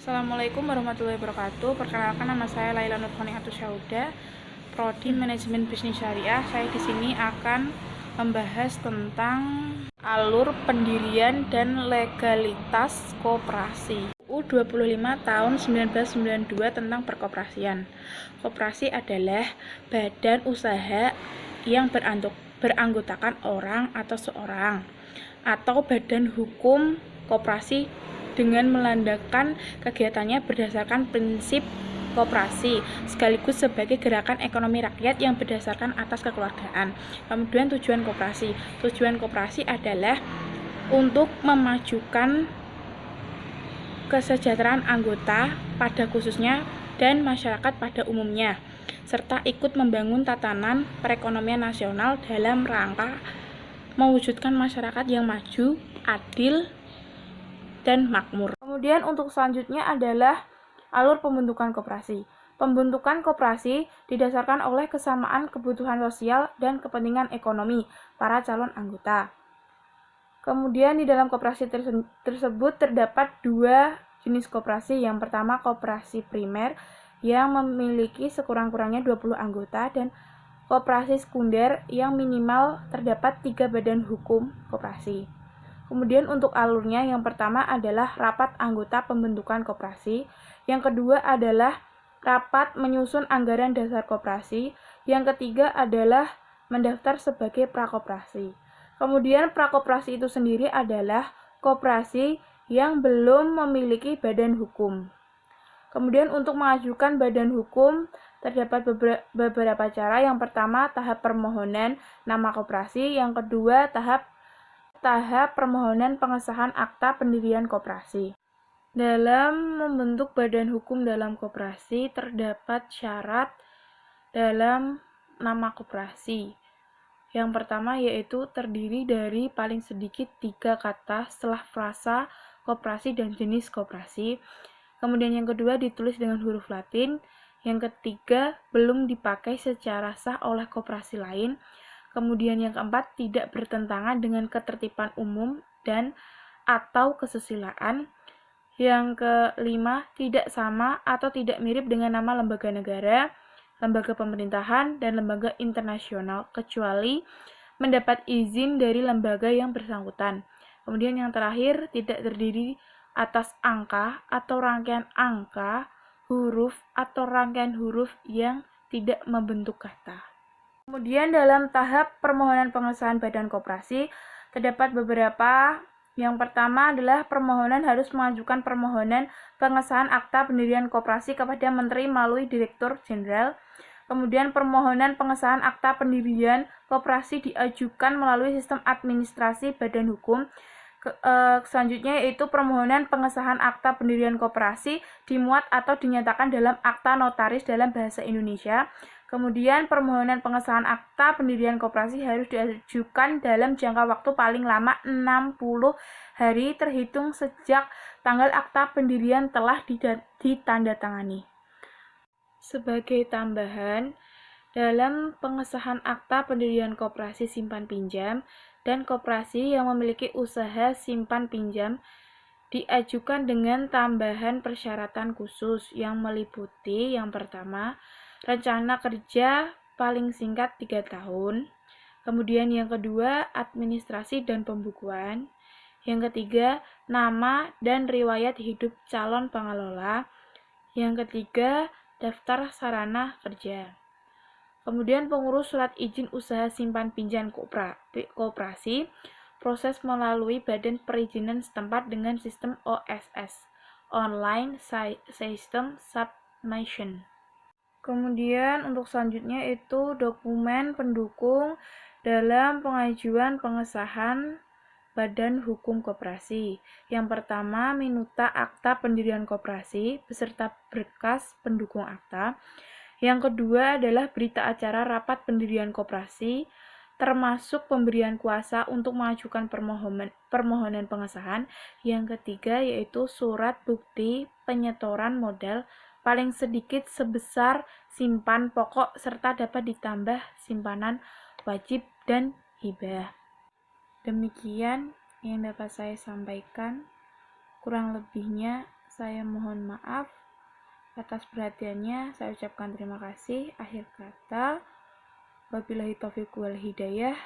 Assalamualaikum warahmatullahi wabarakatuh. Perkenalkan, nama saya Laila Nurhaniatus Syauda, Prodi Manajemen Bisnis Syariah. Saya di sini akan membahas tentang alur pendirian dan legalitas koperasi. UU 25 tahun 1992 tentang perkoperasian. Koperasi adalah badan usaha yang beranggotakan orang atau seorang, atau badan hukum koperasi dengan melandaskan kegiatannya berdasarkan prinsip koperasi, sekaligus sebagai gerakan ekonomi rakyat yang berdasarkan atas kekeluargaan. Kemudian tujuan koperasi. Tujuan koperasi adalah untuk memajukan kesejahteraan anggota pada khususnya dan masyarakat pada umumnya, serta ikut membangun tatanan perekonomian nasional dalam rangka mewujudkan masyarakat yang maju, adil, dan makmur. Kemudian untuk selanjutnya adalah alur pembentukan koperasi. Pembentukan koperasi didasarkan oleh kesamaan kebutuhan sosial dan kepentingan ekonomi para calon anggota. Kemudian di dalam koperasi tersebut terdapat dua jenis koperasi. Yang pertama, koperasi primer yang memiliki sekurang-kurangnya 20 anggota, dan koperasi sekunder yang minimal terdapat 3 badan hukum koperasi. Kemudian untuk alurnya, yang pertama adalah rapat anggota pembentukan koperasi, yang kedua adalah rapat menyusun anggaran dasar koperasi, yang ketiga adalah mendaftar sebagai prakoperasi. Kemudian prakoperasi itu sendiri adalah koperasi yang belum memiliki badan hukum. Kemudian untuk mengajukan badan hukum terdapat beberapa cara. Yang pertama, tahap permohonan nama koperasi, yang kedua tahap permohonan pengesahan akta pendirian koperasi. Dalam membentuk badan hukum dalam koperasi terdapat syarat dalam nama koperasi. Yang pertama yaitu terdiri dari paling sedikit 3 kata setelah frasa koperasi dan jenis koperasi. Kemudian yang kedua ditulis dengan huruf Latin. Yang ketiga belum dipakai secara sah oleh koperasi lain. Kemudian yang keempat, tidak bertentangan dengan ketertiban umum dan atau kesusilaan. Yang kelima, tidak sama atau tidak mirip dengan nama lembaga negara, lembaga pemerintahan, dan lembaga internasional, kecuali mendapat izin dari lembaga yang bersangkutan. Kemudian yang terakhir, tidak terdiri atas angka atau rangkaian angka, huruf, atau rangkaian huruf yang tidak membentuk kata. Kemudian dalam tahap permohonan pengesahan badan koperasi terdapat beberapa. Yang pertama adalah permohonan harus mengajukan permohonan pengesahan akta pendirian koperasi kepada Menteri melalui Direktur Jenderal. Kemudian permohonan pengesahan akta pendirian koperasi diajukan melalui sistem administrasi badan hukum. Selanjutnya yaitu permohonan pengesahan akta pendirian koperasi dimuat atau dinyatakan dalam akta notaris dalam bahasa Indonesia. Kemudian permohonan pengesahan akta pendirian koperasi harus diajukan dalam jangka waktu paling lama 60 hari terhitung sejak tanggal akta pendirian telah ditandatangani. Sebagai tambahan, dalam pengesahan akta pendirian koperasi simpan pinjam dan koperasi yang memiliki usaha simpan pinjam diajukan dengan tambahan persyaratan khusus yang meliputi yang pertama, rencana kerja paling singkat 3 tahun. Kemudian yang kedua, administrasi dan pembukuan. Yang ketiga, nama dan riwayat hidup calon pengelola. Yang ketiga, daftar sarana kerja. Kemudian pengurus surat izin usaha simpan pinjam koperasi, proses melalui badan perizinan setempat dengan sistem OSS, Online System Submission. Kemudian untuk selanjutnya itu dokumen pendukung dalam pengajuan pengesahan badan hukum koperasi. Yang pertama, minuta akta pendirian koperasi beserta berkas pendukung akta. Yang kedua adalah berita acara rapat pendirian koperasi, termasuk pemberian kuasa untuk mengajukan permohonan pengesahan. Yang ketiga yaitu surat bukti penyetoran modal paling sedikit sebesar simpan pokok serta dapat ditambah simpanan wajib dan hibah. Demikian yang dapat saya sampaikan. Kurang lebihnya Saya mohon maaf atas perhatiannya. Saya ucapkan terima kasih. Akhir kata, wabillahi taufiq wal hidayah.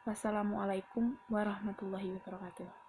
Wassalamualaikum warahmatullahi wabarakatuh.